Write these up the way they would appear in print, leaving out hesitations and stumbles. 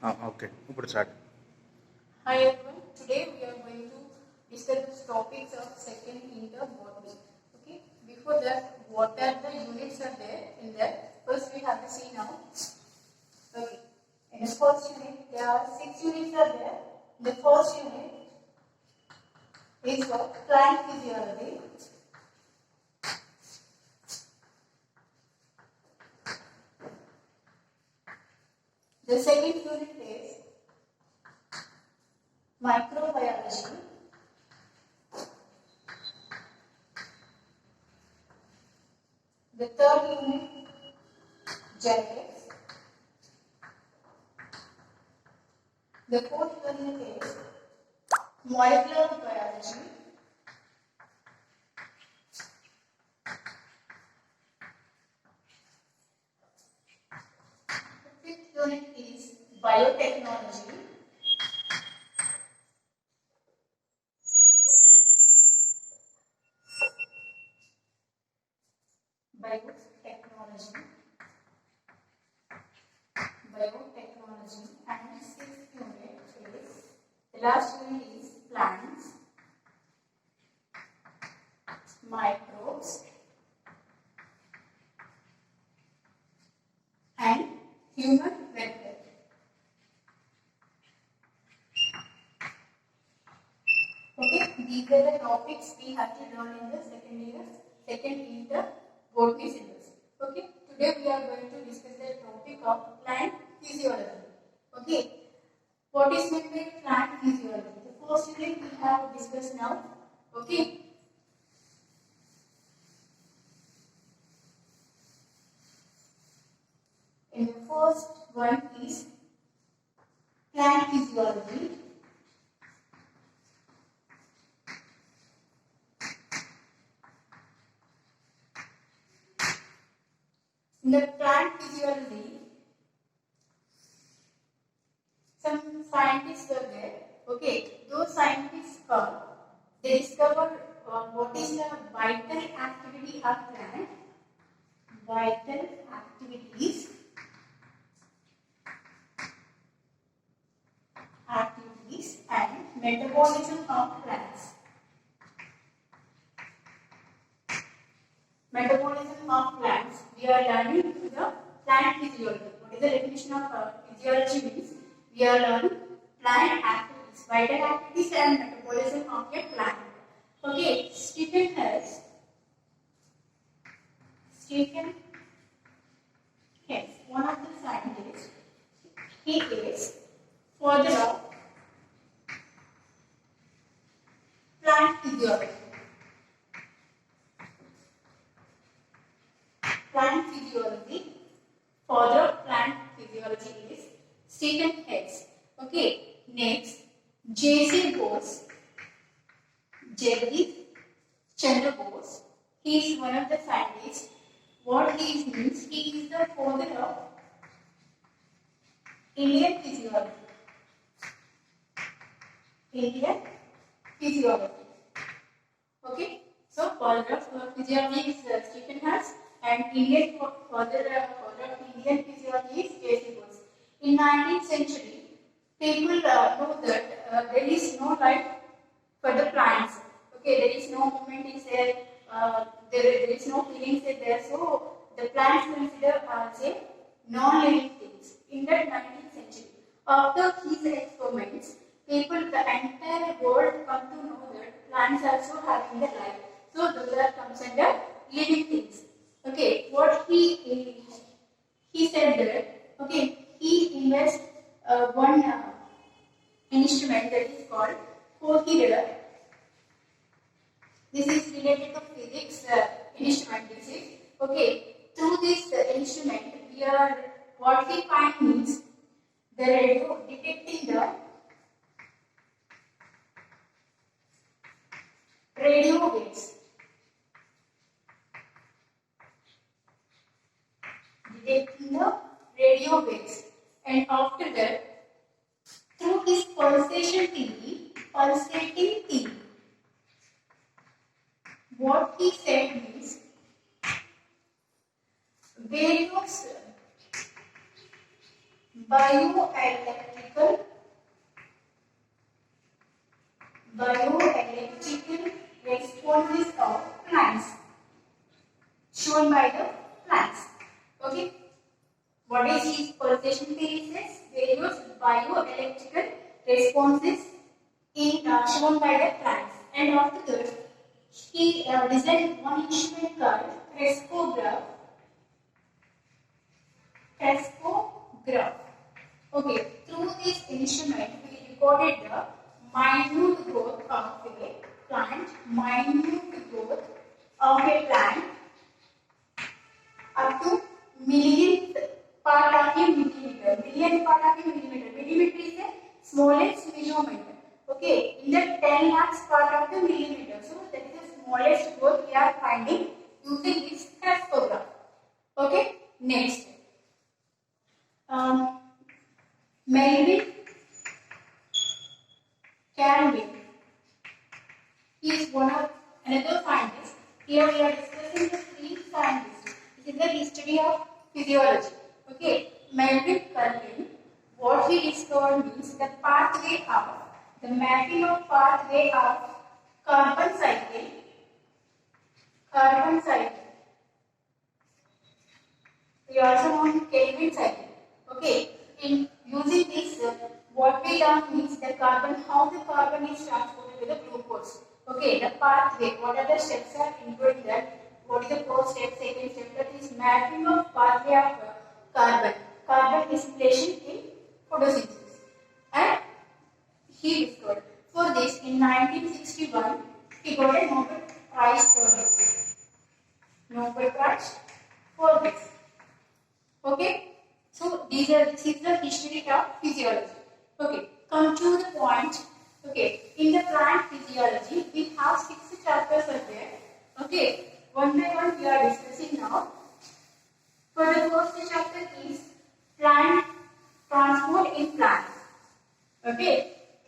Okay. ఇప్పుడు start. Hi everyone. Today we are going to discuss the topics of second inter botany. Okay. Before that, what are the units are there in there? First we have to see now. Okay. In the first unit, there are 6 units are there. The first unit is for plant physiology. The second unit is microbiology. The third unit, genetics. The fourth unit is molecular biology. The fifth unit is biotechnology. Biotechnology. Biotechnology. And sixth unit is, the last unit is plants, microbes, and human welfare. Okay, these are the topics we have to learn in the second inter botany syllabus. Okay, today we are going to discuss the topic of plant physiology. Okay, what is meant by plant physiology? The first unit we have discussed now. Okay. In the first one is plant physiology. In the plant physiology, some scientists were there. Okay, those scientists they discovered what is the vital activity of plant, vital activities and metabolism of plants. Metabolism of plants. We are learning the plant physiology. What is the definition of physiology means? We are learning plant activities, vital activities and metabolism of a plant. Okay, Stephen Hess, one of the scientists, he is father of plant physiology. Plant physiology, father of plant physiology is Stephen Hess. Okay, next, J.C. Bose, Jagdish Chandra Bose. He is one of the scientists. What he means, he is the father of Indian physiology. Indian physiology. Okay, so father of physiology is Stephen Hess, and Indian father of Indian physiology is J.C. Bose. In 19th century, people know that there is no life for the plants. Okay, there is no movement is there, there is no feelings is there, so the plants considered as a non-living things. In that 19th century, after his experiments, people, the entire world come to know that plants also having the life. So those are comes under living things. Okay, what he said that, okay, he invests one instrument that is called coherer. This is related to physics instrument. This is okay. Through this instrument, what we find means the radio detecting the radio waves. Detecting the radio waves, and after that, through his pulsating TV, what he said means various bioelectric bioelectrical responses of plants shown by the plants. Okay, what is his pulsation theory says? Various bioelectrical responses shown by the plants, and after that he designed one instrument called crescograph. Okay, through this instrument we recorded the minute growth of a plant, up to millionth part of a millimeter. Millionth part of a millimeter. Millimeter is the smallest measurement. Okay, in the 10 lakhs part of the millimeter. So that is the smallest growth we are finding using this crescograph. Okay, next. Melvin Campbell. He is one of another scientist. Here we are discussing the three scientists. This is the history of physiology. Okay, Melvin Campbell. What he discovered means the pathway of the mapping of pathway of carbon cycle. We also know Calvin cycle. Okay, in using this, what we learn means the carbon, how the carbon is transported to the glucose. Okay, the pathway, what are the steps are included that? What is the first step, second step? That is mapping of pathway of carbon dissipation in photosynthesis. And he discovered. For this, in 1961, he got a Nobel Prize for this. Nobel Prize for this. Okay, so this is the history of physiology. Okay, come to the point. Okay, in the plant physiology, we have 6 chapters are there. Okay, one by one we are discussing now. For the first chapter is plant transport in plants. Okay,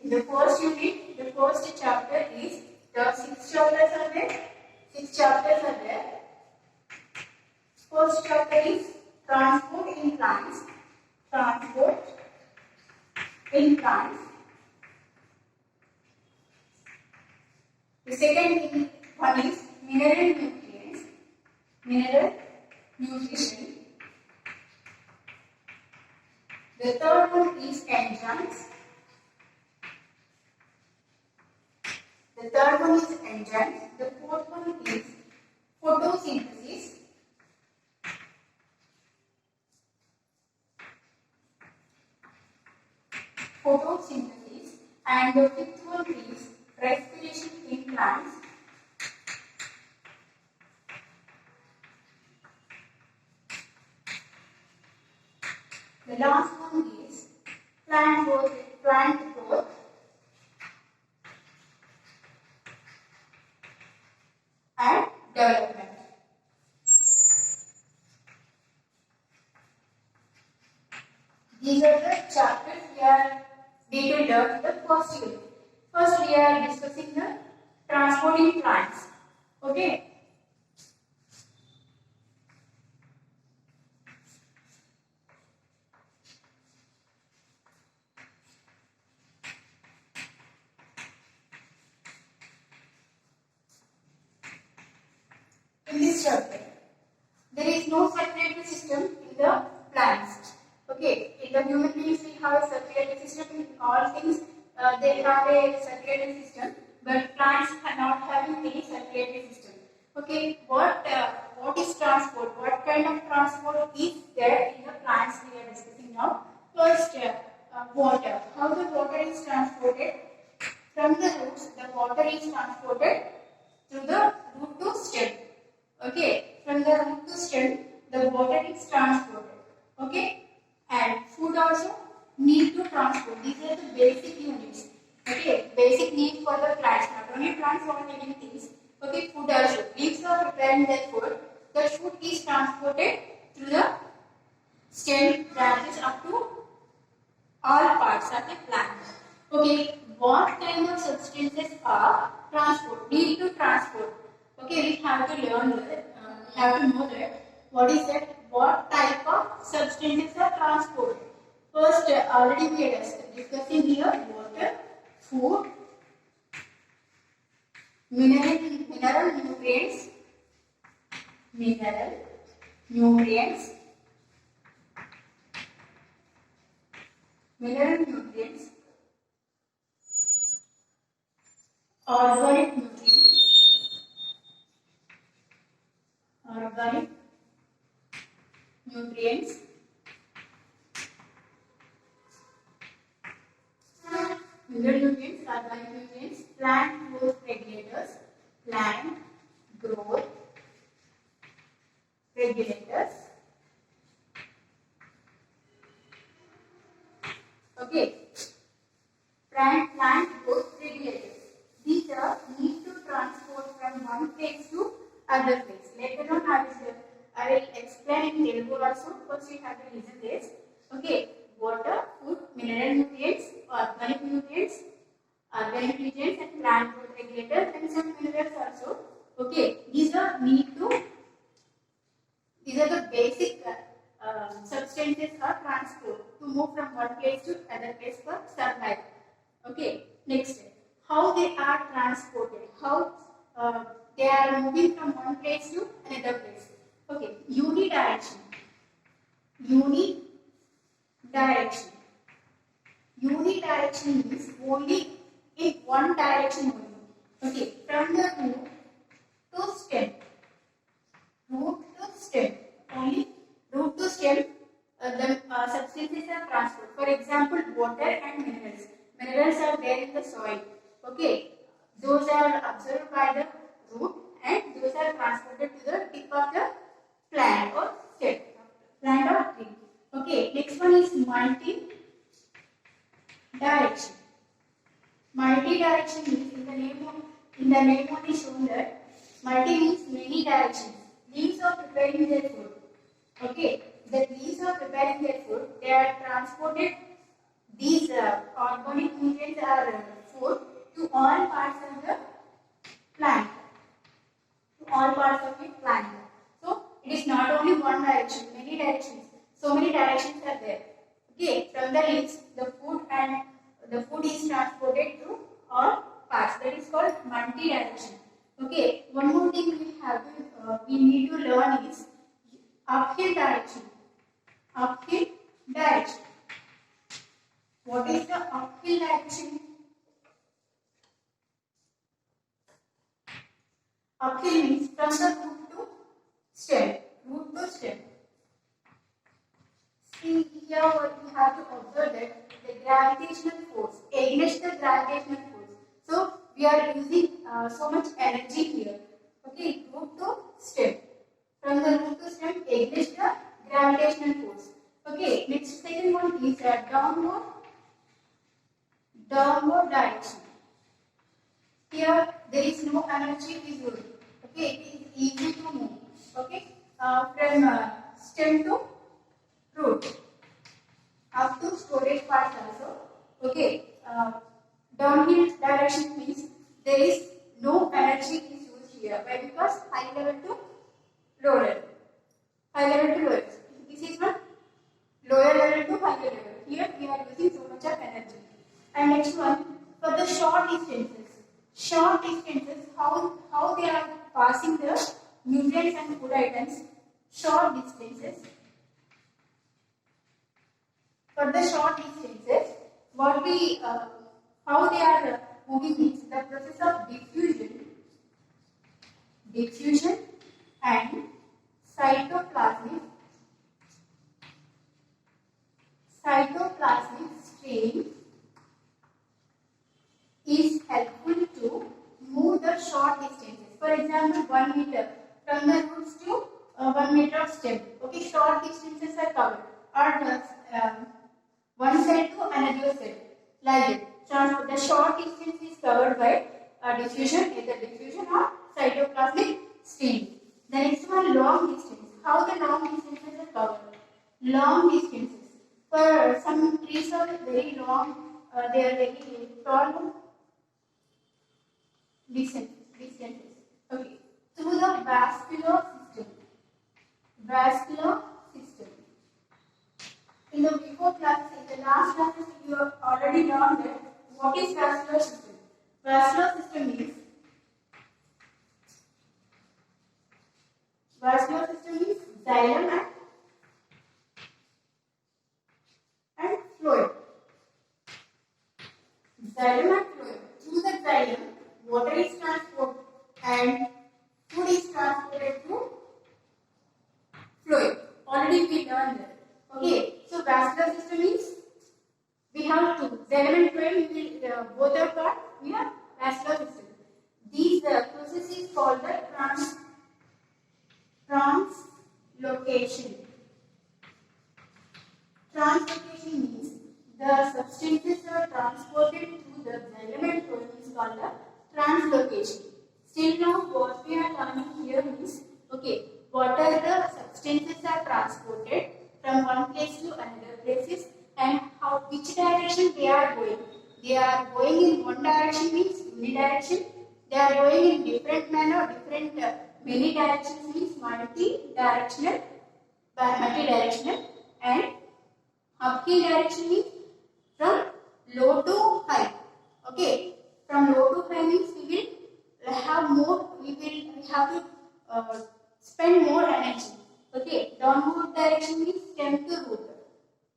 in the first unit, the first chapter is the 6 chapters are there. 6 chapters are there. First chapter is transport in plants. The second one is mineral nutrition. The third one is enzymes. The fourth one is photosynthesis. And the fifth one is respiration in plants. The last one is plant growth and development. These are the chapters we are going to learn in the first unit. First, we are discussing the transporting plants. Okay. In this chapter, there is no circulatory system in the plants. Okay, in the human beings we have a circulatory system. In all things, they have a circulatory system, but plants are not having any circulatory system. Okay, what is transport? What kind of transport is there in the plants we are discussing now? First, water. How the water is transported? From the roots, the water is transported through the root to stem. Okay, from the root to stem, the water is transported. Okay, and food also need to transport. These are the basic units. Okay, basic need for the plants. Not only plants, all living things. Okay, food also. Leaves are preparing their food. The food is transported through the stem branches up to all parts of the plant. Okay, what kind of substances are transport? Need to transport. Okay, we have to learn that. Have to know that. What is that? What type of substances are transported? First, already we are discussing here water, food, mineral nutrients, mineral nutrients, mineral nutrients, organic nutrients, organic nutrients, mineral nutrients, organic nutrients, plant growth regulators, plant growth regulators. Okay, plant growth regulators. These are need to transport from one place to other place. Later on, I will explain in Telugu also. First, you have to listen this. Okay, water, food, mineral nutrients, organic nutrients, and plant growth regulators, and some minerals also. Okay, these are the basic substances or transport to move from one place to other place for survival. Okay, next, how they are transported, how they are moving from one place to another place. Okay, unidirection. Unidirection. Unidirection means only in one direction only. Okay, from the root to stem. Root to stem. Only root to stem, the substances are transported. For example, water and minerals. Minerals are there in the soil. Okay, those are absorbed by the root and those are transported to the tip of the plant or stem, plant or tree. Okay, next one is multi-direction. Multi-direction means in the name only shown that multi means many directions. Leaves of preparing their food. Okay, the leaves of preparing their food, they are transported. These organic nutrients are food to all parts of the plant. To all parts of the plant. So it is not only one direction, many directions. So many directions are there. Okay, from the leaves, the food is transported to all parts. That is called multi-direction. Okay, one more thing we need to learn is uphill direction. Uphill direction. What is the uphill direction? Uphill means from the root to stem. Root to stem. See here what you have to observe that the gravitational force against the gravitational force. So we are using so much energy here. Okay, root to stem. From the root to stem against the gravitational force. Okay, next second one is downward direction. Here there is no energy visible. Okay, it is easy to move. Okay, from stem to root up to storage parts also. Okay, downhill direction means there is no energy is used here. Why? Because high level to low level. High level to low level. This is one lower level to higher level. Here we are using so much of energy. And next one, for the short distances. Short distances, how they are passing the nutrients and food items. Short distances. For the short distances, how they are moving means the process of diffusion and cytoplasmic stream is helpful to move the short distances. For example, 1 meter from the roots to 1 meter of stem. Okay, short distances are covered. Or one side to another side, like it. The short distance is covered by diffusion, either diffusion or cytoplasmic stream. The next one, long distance. How the long distances are covered? Long distances. For some trees are very long, they are very tall distances. Okay. Through the vascular system. in the before classes, in the last classes, you have already learned that what is vascular system. Vascular system means xylem and phloem. Xylem and phloem. Through the xylem, water is transported and food is transported through phloem. Already we learned that. Okay, so vascular system means we have two. Xylem and phloem, both are part. We have vascular system. These process is called the translocation. Translocation means the substances are transported through the xylem and phloem is called the translocation. Still now what we are learning here is, okay, what are the substances are transported from one place to another places and which direction they are going. They are going in one direction means unidirection. They are going in different manner, many directions means multi-directional, and uphill direction means from low to high. Okay, from low to high means we have to spend more energy. Okay, downward direction means stem to root.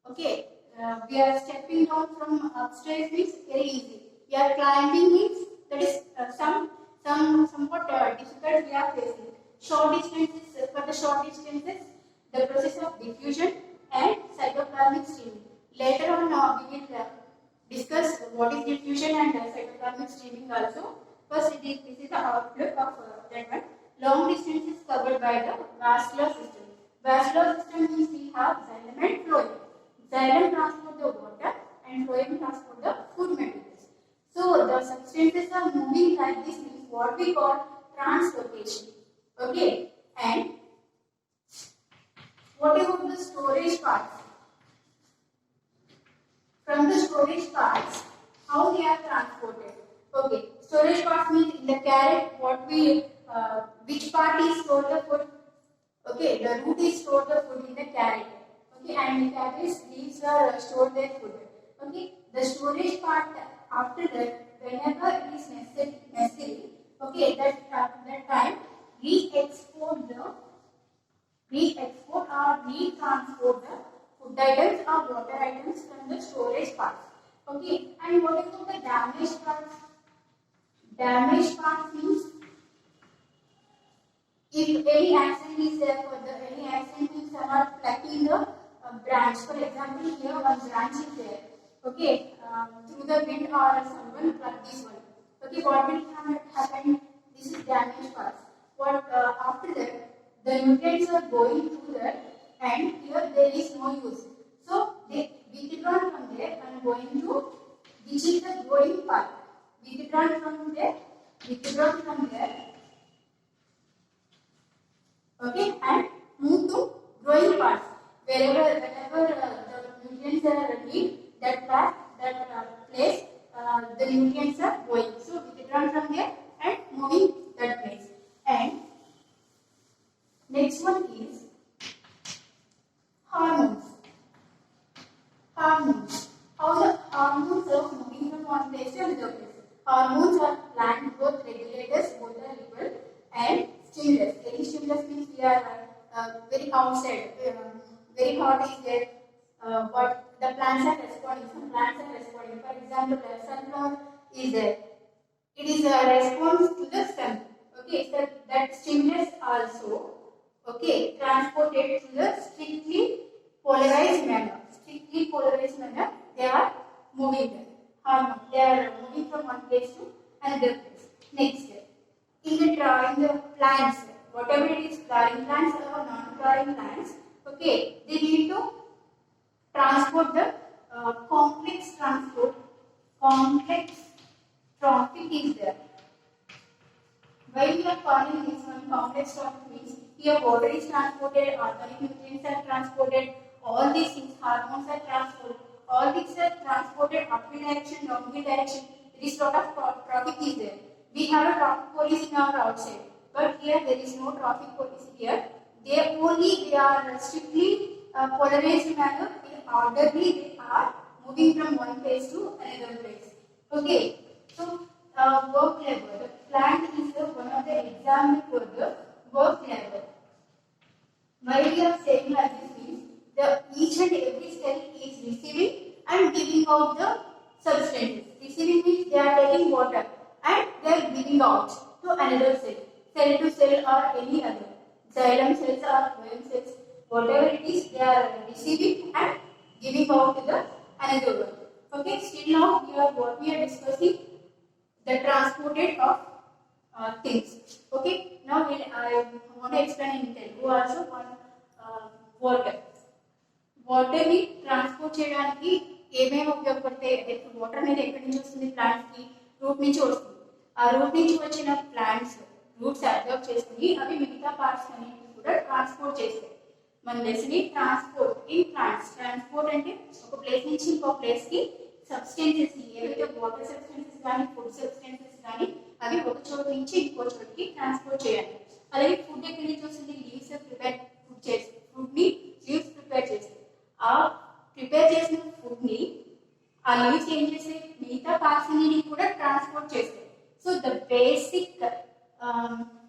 Okay, we are stepping down from upstairs means very easy. We are climbing means that is somewhat difficult we are facing. For the short distances, the process of diffusion and cytoplasmic streaming. Later on, we will discuss what is diffusion and cytoplasmic streaming also. First, this is the outlook of that one. Long distances covered by the vascular system. Vascular system means we have xylem and phloem. Xylem transport the water and phloem transport the food materials. So the substances are moving like this means what we call translocation. Okay, and what about the storage parts? From the storage parts, how they are transported? Okay, storage parts means in the carrot, which part is store the food? Okay, the root is store the food in the carrot. Okay, and in cabbage leaves are store their food. Okay, the storage part after that, whenever it is necessary, okay, that time re-export or re-transport the food items or water items from the storage parts. Okay, and what about the damaged parts? Damaged parts means if any accident is there, any accident means some are plucking the branch. For example, here one branch is there. Okay, through the wind or someone plucked this one. Okay, what will happen? This is damaged parts. After that, the nutrients are going through that, and here there is no use. So they withdrawn from there and going to which is the growing part. Withdrawn from there. Okay, and move to growing parts. Whenever the nutrients are needed, that place, the nutrients are going. So withdrawn from there and moving that place. And next one is hormones. How the hormones are moving from one place to another place. Hormones are plant growth regulators, both are equal, and stimulus. Any stimulus means we are very outside, very hot is there, but the plants are responding. Some plants are responding. For example, the sunflower is there. It is a response to the sun. Okay, so that stimulus also, okay, transported to the strictly polarized manner. They are moving there. They are moving from one place to another place. Next, in the plants, whatever it is, flowering plants or non-flowering plants, okay, they need to transport the complex trophic is there. Why we are calling this one complex trophic means here water is transported, organic nutrients are transported, all these things, hormones are transported, all these are transported uphill direction, downhill direction. There is lot of traffic is there. We have a traffic police in our outside, but here there is no traffic police here. They are strictly polarized manner in orderly they are moving from one place to another place. Okay, so work labor. The plant is one of the example for the work labor. Why we are saying like this means the each and every cell is receiving and giving out the substances. Receiving means they are taking water and they are giving out to another cell to cell or any other. Xylem cells or phloem cells, whatever it is, they are receiving and giving out to the another one. Okay, still now what we are discussing the transported of things. Okay, now I want to explain in Telugu also one water. Water ని transport చేయడానికి ఏమేమి ఉపయోగపడతాయి? Water అనేది ఎక్కడి నుంచి వస్తుంది? Plants కి route నుంచి వస్తుంది. ఆ రూట్ నుంచి వచ్చిన ప్లాంట్స్ రూట్స్ అబ్జర్వ్ చేసుకుని అవి మిగతా పార్ట్స్ అన్నింటినీ కూడా ట్రాన్స్పోర్ట్ చేస్తాయి. మన lesson transport in plants. Transport అంటే ఒక ప్లేస్ నుంచి ఇంకో ప్లేస్ కి సబ్స్టెన్సెస్ ని, ఏవైతే వాటర్ సబ్స్టెన్సెస్ కానీ ఫుడ్ సబ్స్టెన్సెస్ కానీ అవి ఒక చోటు నుంచి ఇంకో చోటుకి ట్రాన్స్పోర్ట్ చేయాలి. అలాగే ఫుడ్ ఎక్కడి నుంచి వస్తుంది? లీవ్స్ ప్రిపేర్ ఫుడ్ చేసి ఫుడ్ ని లీవ్స్ ప్రిపేర్ చేస్తాయి. ఆ ప్రిపేర్ చేసిన ఫుడ్ ని ఆ లీవ్స్ ఏం చేస్తాయి? మిగతా పార్ట్స్ ని కూడా ట్రాన్స్పోర్ట్ చేస్తాయి. So the basic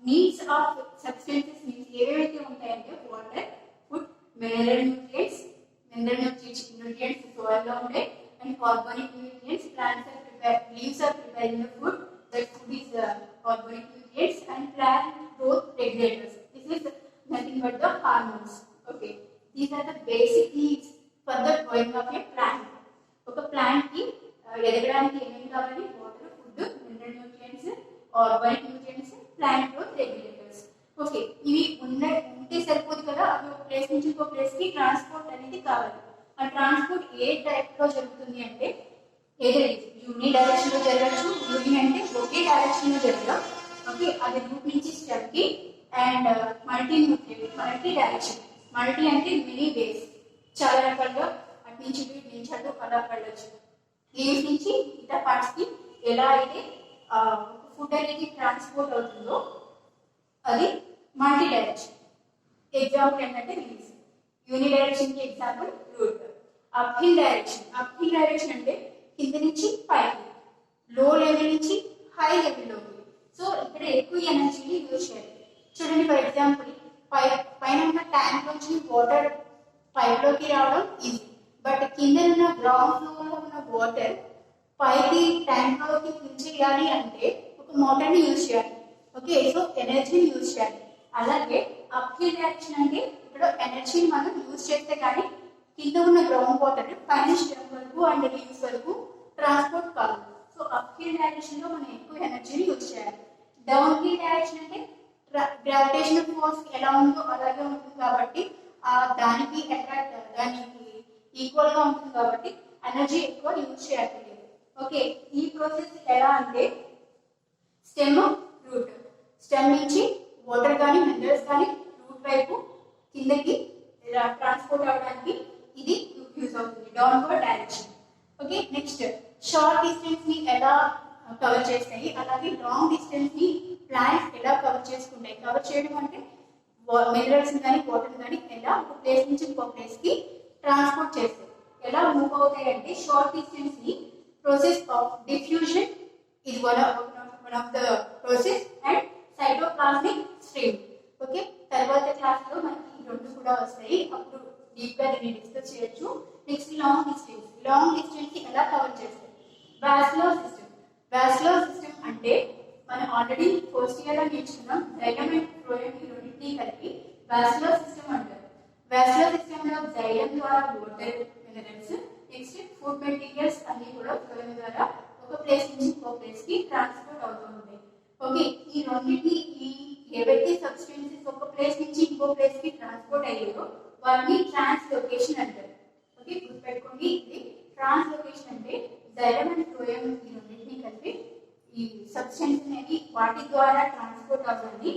needs of substances means ఏవైతే ఉంటాయంటే water, food, mineral nutrients soil లో ఉంటాయి, and organic nutrients. Plants are prepared, leaves are preparing the food. That food is organic nutrients and plant growth regulators. This is nothing but the hormones. Okay, these are the basic needs for the growing of a plant. Okay, plant ki ఎదగడానికి ఏమేమి కావాలి? Water, food, mineral nutrients, organic nutrients, plant growth regulators. Okay, ఇవి ఉంటే సరిపోదు కదా, అవి ఒక place నుంచి ఇంకో ప్లేస్ కి ట్రాన్స్పోర్ట్ అనేది కావాలి. ఆ ట్రాన్స్పోర్ట్ ఏ టైప్ లో జరుగుతుంది అంటే ఏదో యూని డైరెక్షన్ లో జరగచ్చు. యూని అంటే ఒకే డైరెక్షన్ లో జరగడం. ఓకే, అది రూట్ నుంచి స్టెమ్ కి. And multi direction. మల్టీ అంటే మెనీ వేస్, చాలా రకాలుగా అటు నుంచి ఇటు నుంచి అటు అలా వెళ్ళచ్చు. లీవ్స్ నుంచి ఇతర పార్ట్స్ కి ఎలా అయితే ఫుడ్ అనేది ట్రాన్స్పోర్ట్ అవుతుందో అది మల్టీ డైరెక్షన్. ఎగ్జాంపుల్ ఏంటంటే లీవ్స్. యూని డైరెక్షన్ కి ఎగ్జాంపుల్ రూట్. అప్హిల్ డైరెక్షన్ అంటే కింద నుంచి పైకి, లో లెవెల్ నుంచి హై లెవెల్లోకి. సో ఇక్కడ ఎక్కువ ఎనర్జీని యూజ్ చేయాలి. చూడండి, ఫర్ ఎగ్జాంపుల్ పైన ఉన్న ట్యాంక్ నుంచి వాటర్ పైప్లోకి రావడం ఈజీ. బట్ కింద ఉన్న గ్రౌండ్ ఫ్లోర్ లో ఉన్న వాటర్ పైకి ట్యాంక్ లోకి ఫిల్ చేయాలి అంటే ఒక మోటార్ ని యూజ్ చేయాలి. ఓకే, సో ఎనర్జీని యూజ్ చేయాలి. అలాగే అప్హిల్ డైరెక్షన్ అంటే ఇక్కడ ఎనర్జీని మనం యూజ్ చేస్తే కానీ కింద ఉన్న గ్రౌండ్ వాటర్ పైన స్టెమ్ వరకు అండ్ లీవ్స్ వరకు ట్రాన్స్పోర్ట్ కాదు. సో అప్హిల్ డైరెక్షన్ లో మనం ఎక్కువ ఎనర్జీని యూజ్ చేయాలి. డౌన్ హిల్ డైరెక్షన్ అంటే గ్రావిటేషనల్ ఫోర్స్ ఎలా ఉందో అలాగే ఉంటుంది కాబట్టి దానికి ఈక్వల్ గా ఉంటుంది కాబట్టి ఎనర్జీ ఎక్కువ యూజ్ చేయాలి. ఓకే, ఈ ప్రాసెస్ ఎలా అంటే స్టెమ్, రూట్. స్టెమ్ నుంచి వాటర్ కానీ మినరల్స్ కానీ రూట్ వైపు కిందకి ట్రాన్స్పోర్ట్ అవడానికి ఇది యూజ్ అవుతుంది, downward direction. Okay, next short distance ని ఎలా కవర్ చేస్తాయి, అలాగే లాంగ్ డిస్టెన్స్ ని ప్లాంట్స్ ఎలా కవర్ చేసుకుంటాయి. కవర్ చేయడం అంటే మినరల్స్ కానీ వాటర్ కానీ ఎలా ఒక ప్లేస్ నుంచి ఇంకో ప్లేస్ కి ట్రాన్స్పోర్ట్ చేస్తాయి. ఎలా మూవ్ అవుతాయి అంటే షార్ట్ డిస్టెన్స్ ని ప్రాసెస్ ఆఫ్ డిఫ్యూజన్ ఇది one of the process and cytoplasmic stream. Okay, తర్వాత క్లాస్ లో మనకి ఈ రెండు కూడా వస్తాయి, అప్పుడు డీప్ గా దీన్ని డిస్కస్ చేయొచ్చు. నెక్స్ట్ లాంగ్ డిస్టెన్స్ ని ఎలా కవర్ చేస్తాయి? వాస్కులర్ సిస్టమ్ అంటే మనం ఆల్రెడీ ఫస్ట్ ఇయర్ లో నేర్చుకున్నాం. జైలం అండ్ ఫ్లోయం ఈ రెండింటిని కలిపి వాస్కులర్ సిస్టమ్ అంటారు. వాస్కులర్ సిస్టమ్ లో జైలం ద్వారా water, minerals, next food materials అన్ని కూడా ఫ్లోయం ద్వారా ఒక ప్లేస్ నుంచి ఇంకో ప్లేస్ కి ట్రాన్స్పోర్ట్ అవుతూ ఉంటాయి. ఓకే, ఈ రెండింటిని ఏవైతే సబ్స్టెన్సెస్ ఒక ప్లేస్ నుంచి ఇంకో ప్లేస్ కి ట్రాన్స్పోర్ట్ అయ్యాయో వాటిని ట్రాన్స్లోకేషన్ అంటారు. ఓకే, గుర్తుపెట్టుకోండి, ఇది ట్రాన్స్లోకేషన్ అంటే జైలం అండ్ ఫ్లోయం ఈ రెండింటిని కలిపి ఈ సబ్స్టెన్స్ అనేది వాటి ద్వారా ట్రాన్స్పోర్ట్ అవుతుంది,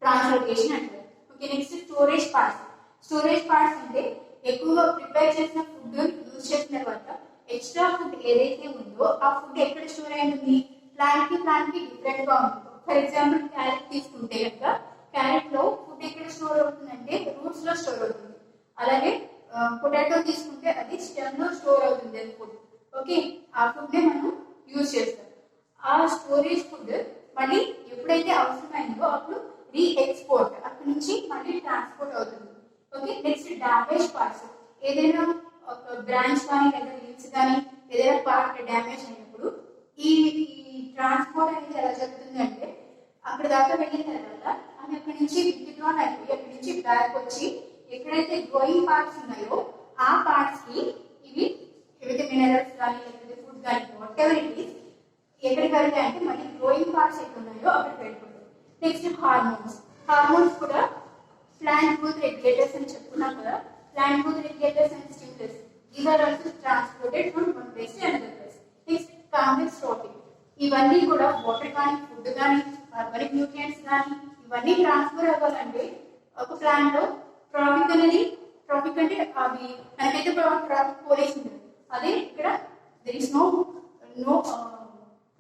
ట్రాన్స్లోకేషన్ అంటారు. ఓకే, నెక్స్ట్ స్టోరేజ్ పార్ట్స్ అంటే ఎక్కువగా ప్రిపేర్ చేసిన ఫుడ్ యూజ్ చేసిన తర్వాత ఎక్స్ట్రా ఫుడ్ ఏదైతే ఉందో ఆ ఫుడ్ ఎక్కడ స్టోర్ అయి ఉంటుంది? ప్లాంట్ కి డిఫరెంట్ గా ఉంటుంది. ఫర్ ఎగ్జాంపుల్ క్యారెట్ తీసుకుంటే కనుక క్యారెట్ లో ఫుడ్ ఎక్కడ స్టోర్ అవుతుందంటే రూట్స్ లో స్టోర్ అవుతుంది. అలాగే పొటాటో తీసుకుంటే అది స్టెమ్ లో స్టోర్ అవుతుంది ఫుడ్. ఓకే, ఆ ఫుడ్ నే మనం యూజ్ చేస్తాం. ఆ స్టోరేజ్ ఫుడ్ మళ్ళీ ఎప్పుడైతే అవసరమైందో అప్పుడు రీఎక్స్పోర్ట్ అక్కడి నుంచి మళ్ళీ ట్రాన్స్పోర్ట్ అవుతుంది. ఓకే, నెక్స్ట్ డ్యామేజ్ పార్ట్స్, ఏదైనా ఒక బ్రాంచ్ కానీ లేదా లీవ్స్ కానీ ఏదైనా పార్ట్ డ్యామేజ్ అయినప్పుడు ఈ ట్రాన్స్పోర్ట్ అనేది ఎలా జరుగుతుంది అంటే అక్కడ దాకా వెళ్ళిన తర్వాత అది అక్కడి నుంచి విత్డ్రాన్ అయిపోయి అక్కడి నుంచి బ్యాక్ వచ్చి ఎక్కడైతే గ్రోయింగ్ పార్ట్స్ ఉన్నాయో ఆ పార్ట్స్ కి ఇవి ఏవైతే మినరల్స్ కానీ లేకపోతే ఫుడ్ కానీ వాట్ ఎవర్ ఇట్ ఈస్ ఎక్కడికి వెళ్తాయంటే మళ్ళీ గ్రోయింగ్ పార్ట్స్ ఎక్కడ ఉన్నాయో అక్కడికి వెళ్ళిపోతాయి. నెక్స్ట్ హార్మోన్స్, హార్మోన్స్ కూడా ప్లాంట్ గ్రోత్ రెగ్యులేటర్స్ అని చెప్పుకున్నాం కదా. Plant growth regulators and stimulus, these are also transported from one place to another place. Next complex traffic, ఇవన్నీ కూడా వాటర్ కానీ ఫుడ్ కానీ ఆర్గానిక్ న్యూట్రియంట్స్ కానీ ఇవన్నీ ట్రాన్స్ఫర్ అవ్వాలంటే ఒక ప్లాంట్ లో ట్రాఫిక్ అనేది, ట్రాఫిక్ అంటే అవి మనకైతే ట్రాఫిక్ పోలీస్ ఉంటుంది, అదే ఇక్కడ there is no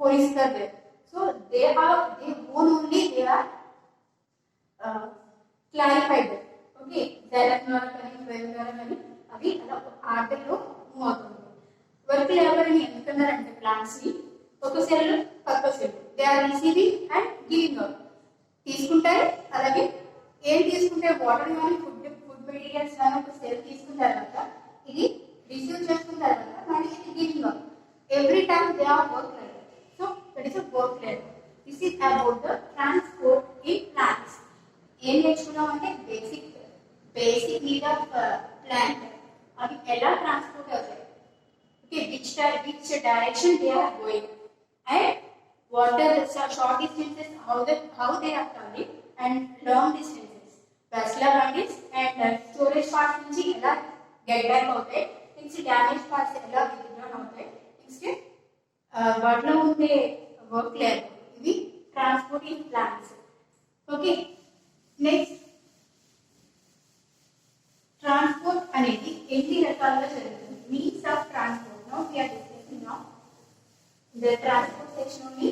police are there. So they won't only they are clarified. Okay, xylem కానీ ఫైర్ కానీ అవి అలా ఆర్డర్ లో మూవ్ అవుతుంది. వర్క్ లేబర్ అని ఎందుకన్నారంటే ప్లాంట్స్ ని ఒక సెల్ పక్క cell they are receiving and giving out, తీసుకుంటారు. అలాగే ఏం తీసుకుంటే వాటర్ కానీ ఫుడ్ మెటీరియల్స్ కానీ ఒక సెల్ తీసుకున్న తర్వాత ఇది రిసీవ్ చేసుకున్న తర్వాత మళ్ళీ ఇది giving out. Every time they are work like. So that is a work level. This is about the transport in plants. ఏం నేర్చుకున్నాం అంటే బేసిక్ నీడ్ ఆఫ్ ప్లాంట్ అవి ఎలా ట్రాన్స్పోర్ట్ అవుతాయి. Okay, which direction they are going and what are the short distances how they are traveling and long distances vascular bundles and storage parts నుంచి ఎలా get back అవుతాయి. Next damage parts ఎలా withdrawn అవుతాయి. Next వాటిలో ఉండే work లేదు, ఇవి transporting plants. Okay, next transport అనేది ఎన్ని రకాలుగా జరుగుతుంది. Means of transport now we are discussing now the transport section only.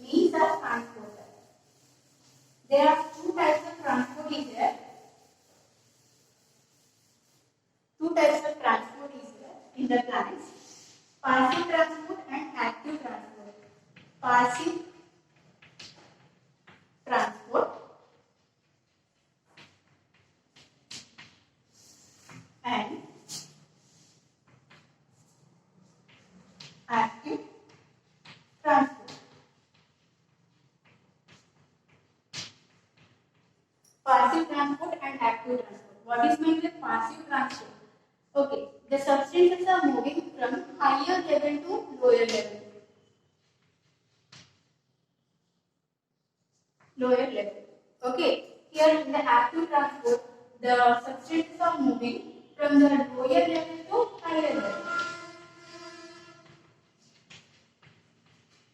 Means of transport, there are two types of transport is there. Two types of transport is there in the plants: passive transport and active transport. Passive transport and active transport. Passive transport and active transport. What is meant with passive transport? Okay, the substances are moving from higher level to lower level. Lower level. Okay, here in the active transport, the substances are moving from the lower level to higher level.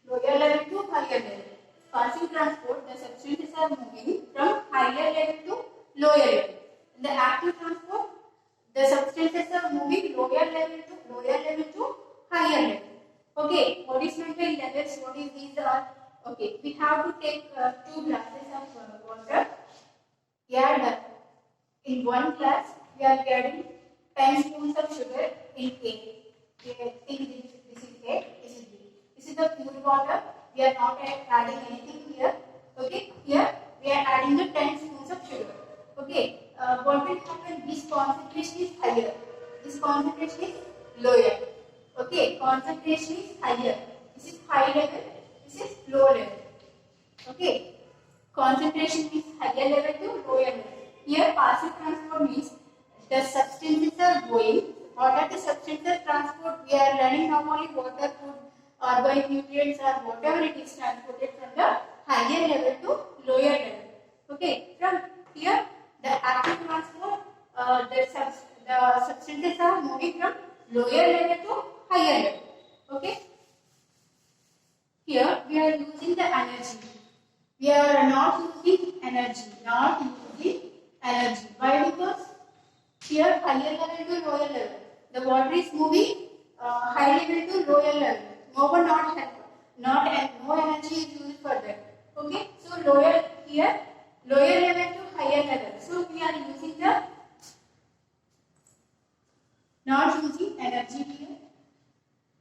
Lower level to higher level. Passive transport, the substances are moving from higher level to lower level. In the active transport, the substances are moving lower level to higher level. Okay, what is meant by levels? What is these are? Okay, we have to take 2 glasses of water. Add in one glass we are adding 10 spoons of sugar in A. Think this is A, this is B. This is the pure water. We are not adding anything here. Okay, here we are adding the 10 spoons of sugar. Okay, what will happen? This concentration is higher, this concentration is lower. Okay, concentration is higher, this is high level, this is low level. Okay, concentration is higher level to lower level. Here passive transport means the substances are going. What are the substances transport? We are learning normally water, food, organic nutrients or whatever it is transported from the higher level to lower level. Okay, from here the active transport, the substances are moving from lower level to higher level. Okay, here we are using the energy. We are not using energy. Why? Because here higher level to lower level, the water is moving high level to lower level. No energy is used for that. Okay, so lower level to higher level. So we are using the not using energy here.